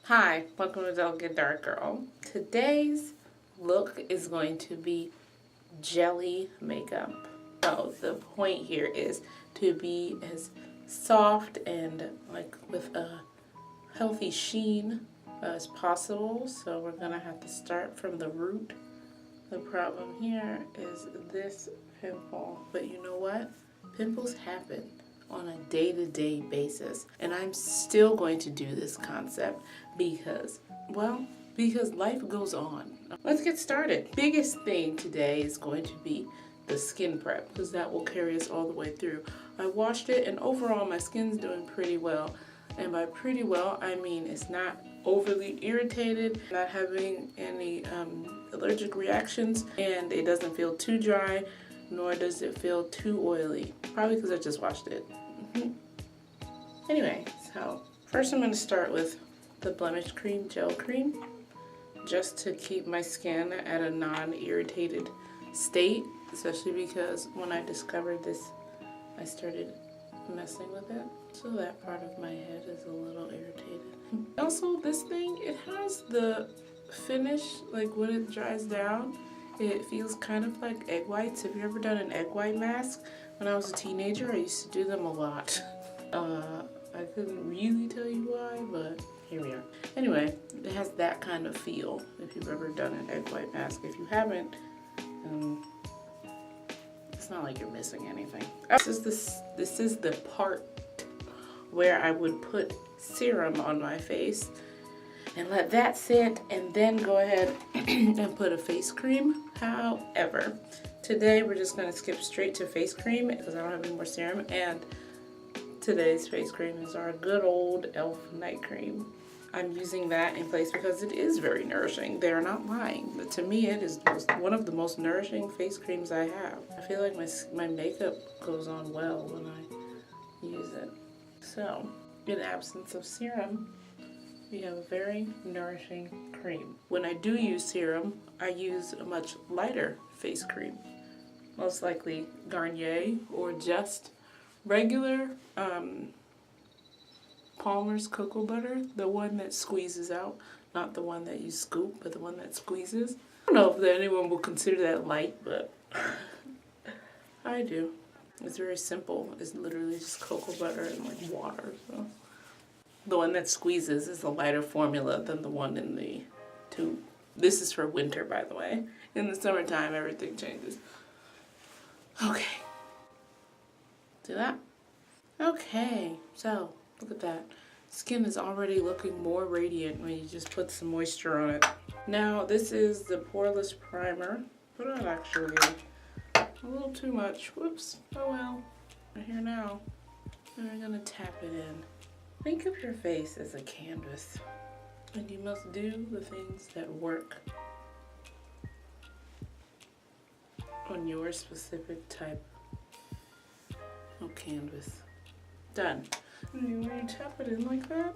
Hi, welcome to Delicate Dark Girl. Today's look is going to be jelly makeup. So the point here is to be as soft and like with a healthy sheen as possible. So we're gonna have to start from the root. The problem here is this pimple, but you know what? Pimples happen on a day-to-day basis, and I'm still going to do this concept because life goes on. Let's get started. Biggest thing today is going to be the skin prep, because that will carry us all the way through. I washed it and overall my skin's doing pretty well, and by pretty well I mean it's not overly irritated, not having any allergic reactions, and it doesn't feel too dry, nor does it feel too oily. Probably because I just washed it. Anyway, so first I'm going to start with the blemish cream, gel cream, just to keep my skin at a non-irritated state, especially because when I discovered this, I started messing with it. So that part of my head is a little irritated. Also, this thing, it has the finish, like when it dries down, it feels kind of like egg whites. Have you ever done an egg white mask? When I was a teenager, I used to do them a lot. I couldn't really tell you why, but here we are. Anyway, it has that kind of feel if you've ever done an egg white mask. If you haven't, it's not like you're missing anything. This is the part where I would put serum on my face and let that sit and then go ahead and put a face cream. However, today we're just going to skip straight to face cream because I don't have any more serum, and today's face cream is our good old e.l.f. night cream. I'm using that in place because it is very nourishing. They're not lying. But to me, it is one of the most nourishing face creams I have. I feel like my makeup goes on well when I use it. So, in absence of serum, we have a very nourishing cream. When I do use serum, I use a much lighter face cream. Most likely Garnier or just regular Palmer's cocoa butter, the one that squeezes out, not the one that you scoop, but the one that squeezes. I don't know if anyone will consider that light, but I do. It's very simple. It's literally just cocoa butter and like water. So the one that squeezes is a lighter formula than the one in the tube. This is for winter, by the way. In the summertime, everything changes. Okay. See that? Okay, so look at that. Skin is already looking more radiant when you just put some moisture on it. Now, this is the Poreless Primer. But not actually a little too much. Whoops. Oh well. We're here now. And we're gonna tap it in. Think of your face as a canvas, and you must do the things that work on your specific type of canvas. Done. And when you tap it in like that,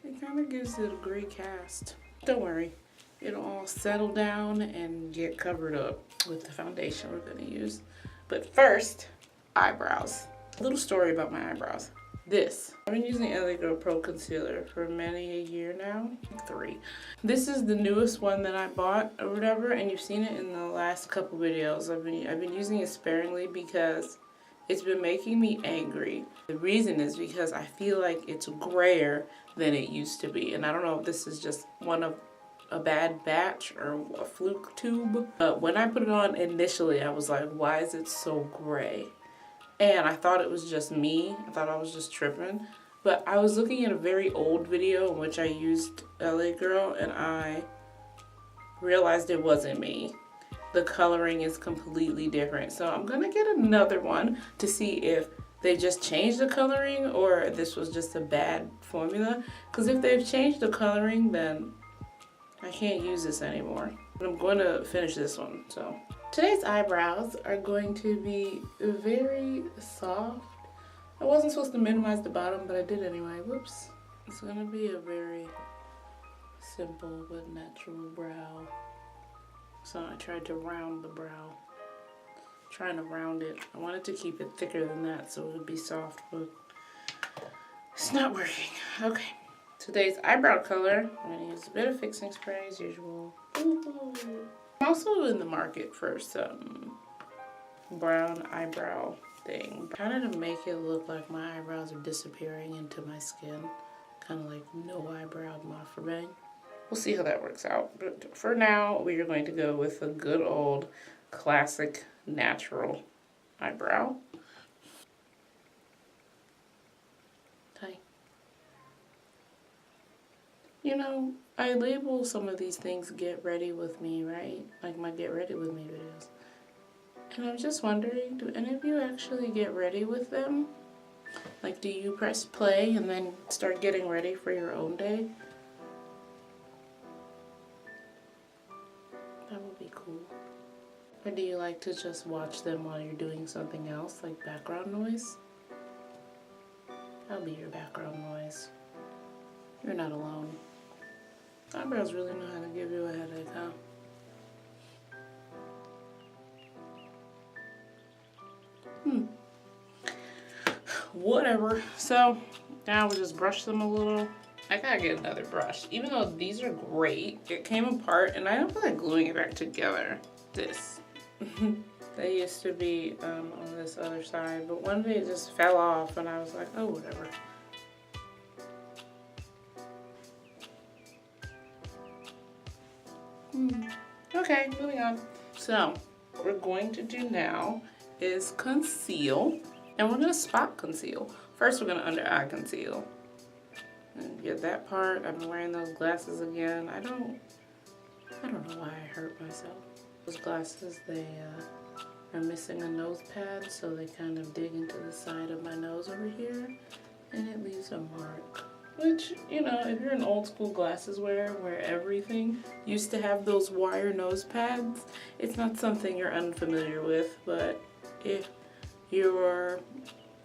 it kind of gives it a great cast. Don't worry, it'll all settle down and get covered up with the foundation we're going to use. But first, eyebrows. A little story about my eyebrows. I've been using Eyeliner Pro Concealer for many a year now, like 3. This is the newest one that I bought or whatever, and you've seen it in the last couple videos. I've been using it sparingly because it's been making me angry. The reason is because I feel like it's grayer than it used to be, and I don't know if this is just one of a bad batch or a fluke tube, but when I put it on initially, I was like, why is it so gray? And I thought it was just me. I thought I was just tripping. But I was looking at a very old video in which I used LA Girl, and I realized it wasn't me. The coloring is completely different. So I'm gonna get another one to see if they just changed the coloring or this was just a bad formula. Because if they've changed the coloring, then I can't use this anymore. But I'm going to finish this one, so. Today's eyebrows are going to be very soft. I wasn't supposed to minimize the bottom, but I did anyway. Whoops. It's going to be a very simple but natural brow. So I tried to round the brow. Trying to round it. I wanted to keep it thicker than that so it would be soft, but it's not working. Okay. Today's eyebrow color, I'm going to use a bit of fixing spray as usual. Ooh. I'm also in the market for some brown eyebrow thing. Kind of to make it look like my eyebrows are disappearing into my skin. Kind of like no eyebrow Bang. We'll see how that works out. But for now, we are going to go with a good old classic natural eyebrow. Hi. You know, I label some of these things get ready with me, right? Like my get ready with me videos. And I'm just wondering, do any of you actually get ready with them? Like, do you press play and then start getting ready for your own day? That would be cool. Or do you like to just watch them while you're doing something else, like background noise? I'll be your background noise. You're not alone. Eyebrows really know how to give you a headache, huh? Whatever. So now we'll just brush them a little. I gotta get another brush. Even though these are great, it came apart and I don't feel like gluing it back together. This. They used to be on this other side, but one day it just fell off and I was like, oh, whatever. Okay, moving on. So, what we're going to do now is conceal. And we're going to spot conceal. First, we're going to under eye conceal. And get that part. I've been wearing those glasses again. I don't know why I hurt myself. Those glasses, they are missing a nose pad, so they kind of dig into the side of my nose over here, and it leaves a mark. Which, you know, if you're an old school glasses wearer where everything used to have those wire nose pads, it's not something you're unfamiliar with, but if you're,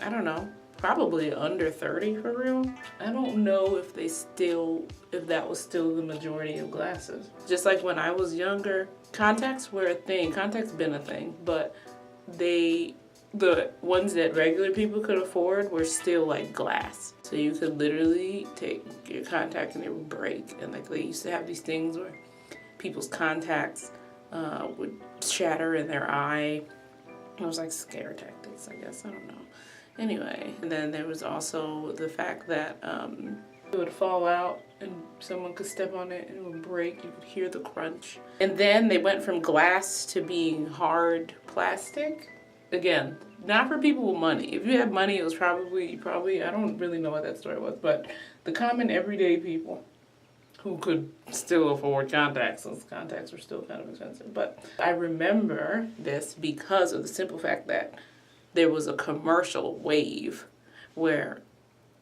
I don't know, probably under 30 for real. I don't know if that was still the majority of glasses. Just like when I was younger, contacts were a thing. Contacts been a thing, but the ones that regular people could afford were still like glass. So you could literally take your contact and it would break. And like they used to have these things where people's contacts would shatter in their eye. It was like scare tactics, I guess. I don't know. Anyway, and then there was also the fact that it would fall out and someone could step on it and it would break. You could hear the crunch. And then they went from glass to being hard plastic. Again, not for people with money. If you had money, it was probably, I don't really know what that story was, but the common everyday people who could still afford contacts, since contacts were still kind of expensive. But I remember this because of the simple fact that there was a commercial wave where,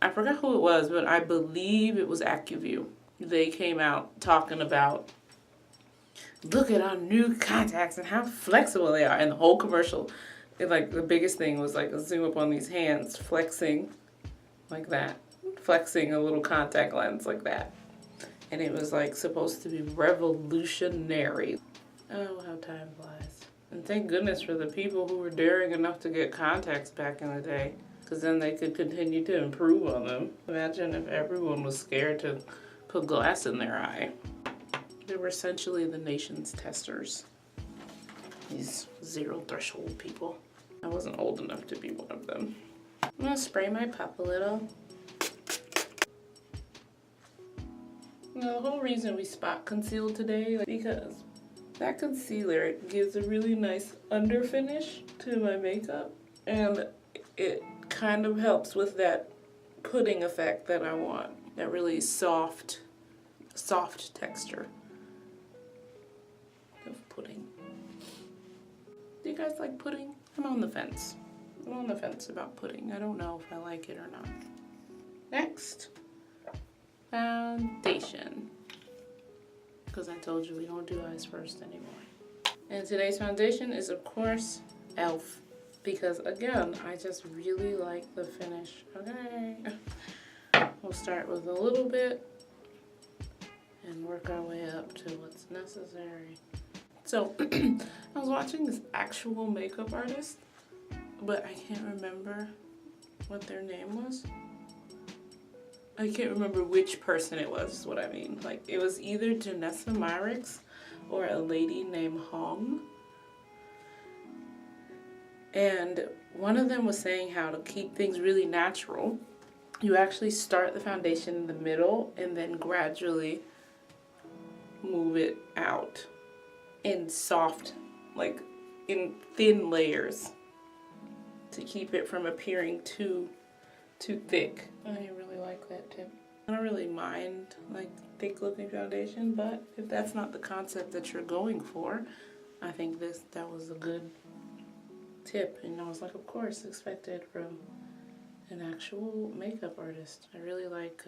I forgot who it was, but I believe it was AccuView. They came out talking about, look at our new contacts and how flexible they are. And the whole commercial, like the biggest thing was like a zoom up on these hands flexing like that. Flexing a little contact lens like that. And it was like supposed to be revolutionary. Oh, how time flies. And thank goodness for the people who were daring enough to get contacts back in the day, because then they could continue to improve on them. Imagine if everyone was scared to put glass in their eye. They were essentially the nation's testers. These zero threshold people. I wasn't old enough to be one of them. I'm gonna spray my pup a little. Now, the whole reason we spot conceal today is because that concealer gives a really nice under finish to my makeup, and it kind of helps with that pudding effect that I want. That really soft texture of pudding. Do you guys like pudding? I'm on the fence. I'm on the fence about pudding. I don't know if I like it or not. Next, foundation. Because I told you we don't do eyes first anymore. And today's foundation is, of course, e.l.f. Because, again, I just really like the finish. Okay. We'll start with a little bit and work our way up to what's necessary. So, I was watching this actual makeup artist, but I can't remember what their name was. I can't remember which person it was, is what I mean. Like, it was either Janessa Myricks or a lady named Hong. And one of them was saying how to keep things really natural. You actually start the foundation in the middle and then gradually move it out in soft, like in thin layers to keep it from appearing too thick. I really like that tip. I don't really mind like thick looking foundation, but if that's not the concept that you're going for, I think that was a good tip. And I was like, of course, expected from an actual makeup artist. I really like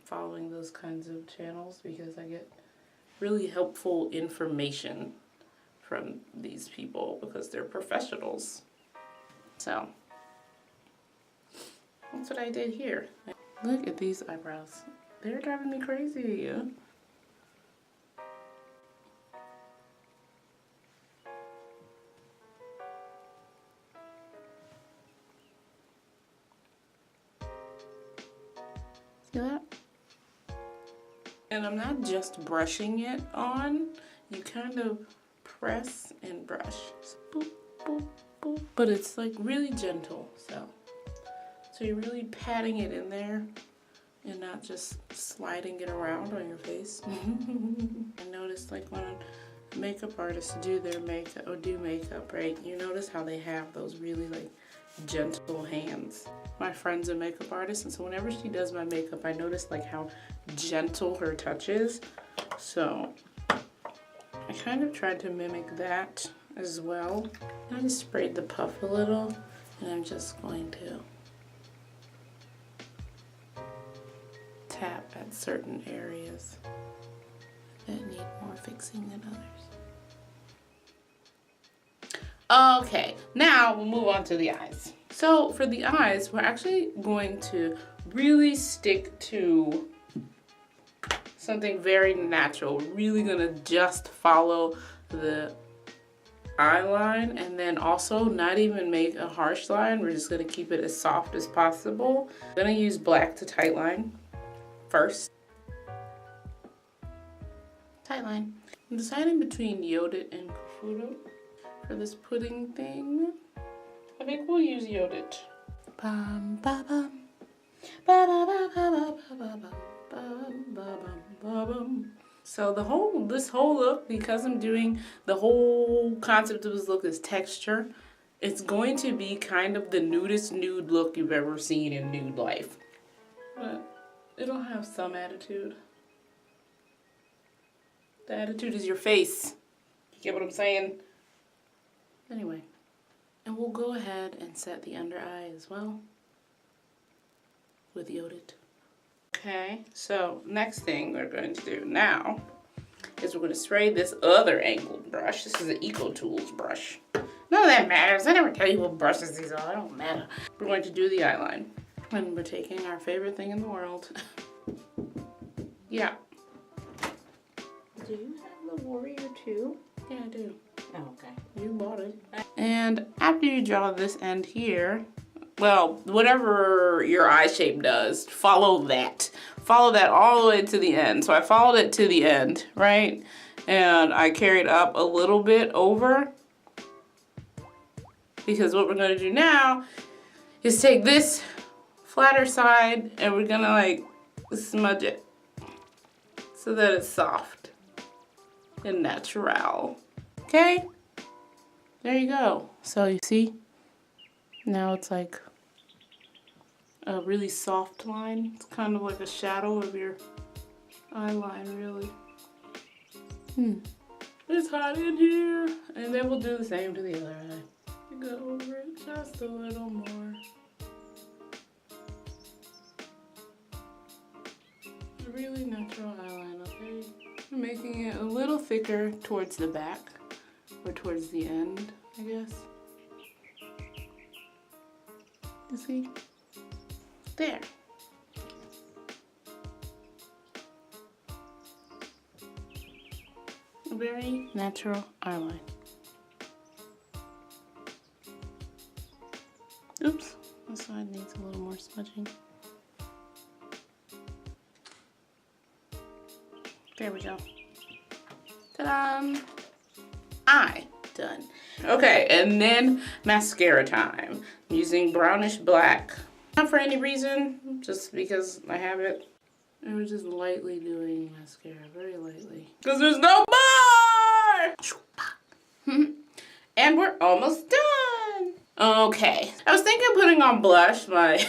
following those kinds of channels because I get really helpful information from these people because they're professionals. So that's what I did here. Look at these eyebrows. They're driving me crazy. See that? And I'm not just brushing it on. You kind of press and brush. So boop, boop, boop. But it's like really gentle, so you're really patting it in there and not just sliding it around on your face. I noticed like when makeup artists do their makeup or do makeup, right? You notice how they have those really like gentle hands. My friend's a makeup artist, and so whenever she does my makeup, I notice like how gentle her touch is. So I kind of tried to mimic that as well. I just sprayed the puff a little, and I'm just going to tap at certain areas that need more fixing than others. Okay, now we'll move on to the eyes. So for the eyes, we're actually going to really stick to something very natural. We're really gonna just follow the eye line and then also not even make a harsh line. We're just gonna keep it as soft as possible. I'm gonna use black to tightline first. Tightline. I'm deciding between Yodit and Kufuro for this pudding thing. I think we'll use Yodit. Bum, ba, bum. Ba, ba, ba, ba, ba, ba, ba. So this whole look, because I'm doing the whole concept of this look is texture, it's going to be kind of the nudest nude look you've ever seen in nude life. But it'll have some attitude. The attitude is your face. You get what I'm saying? Anyway, and we'll go ahead and set the under eye as well with Yodit. Okay, so next thing we're going to do now is we're going to spray this other angled brush. This is an Eco Tools brush. None of that matters. I never tell you what brushes these are. It don't matter. We're going to do the eyeline. And we're taking our favorite thing in the world. Yeah. Do you have the Warrior too? Yeah, I do. Oh, okay. You bought it. And after you draw this end here, well, whatever your eye shape does, follow that. Follow that all the way to the end. So I followed it to the end, right? And I carried up a little bit over. Because what we're going to do now is take this flatter side and we're going to like smudge it so that it's soft and natural. Okay? There you go. So you see? Now it's like a really soft line. It's kind of like a shadow of your eye line, really. It's hot in here. And then we'll do the same to the other eye. Go over it just a little more. A really natural eyeline, okay? I'm making it a little thicker towards the back, or towards the end, I guess. You see? There. A very natural eyeline. Oops, this side needs a little more smudging. There we go. Ta-da! Eye done. Okay, and then mascara time. I'm using brownish black. Not for any reason, just because I have it. And we're just lightly doing mascara, very lightly. Because there's no more! And we're almost done. Okay, I was thinking of putting on blush, my,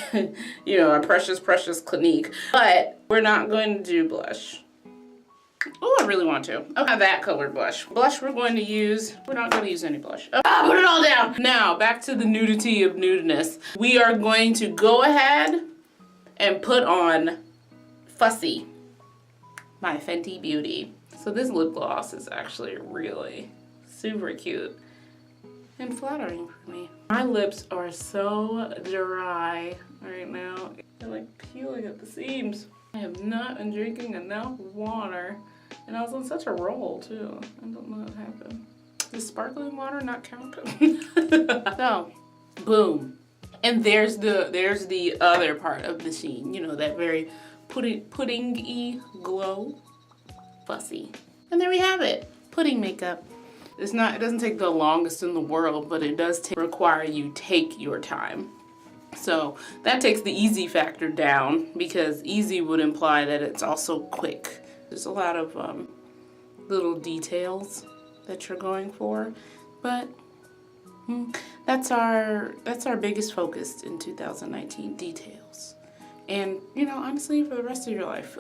you know, our precious Clinique, but we're not going to do blush. Oh, I really want to. Okay, that colored blush. Blush we're going to use, we're not going to use any blush. Ah, put it all down. Now, back to the nudity of nudeness. We are going to go ahead and put on Fussy, my Fenty Beauty. So this lip gloss is actually really super cute and flattering for me. My lips are so dry right now. They're like peeling at the seams. I have not been drinking enough water, and I was on such a roll too. I don't know what happened. Does sparkling water not count? So, boom. And there's the other part of the sheen, you know, that very pudding-y glow. Fussy. And there we have it. Pudding makeup. It doesn't take the longest in the world, but it does require you take your time. So that takes the easy factor down, because easy would imply that it's also quick. There's a lot of little details that you're going for, but that's our biggest focus in 2019, details. And, you know, honestly, for the rest of your life.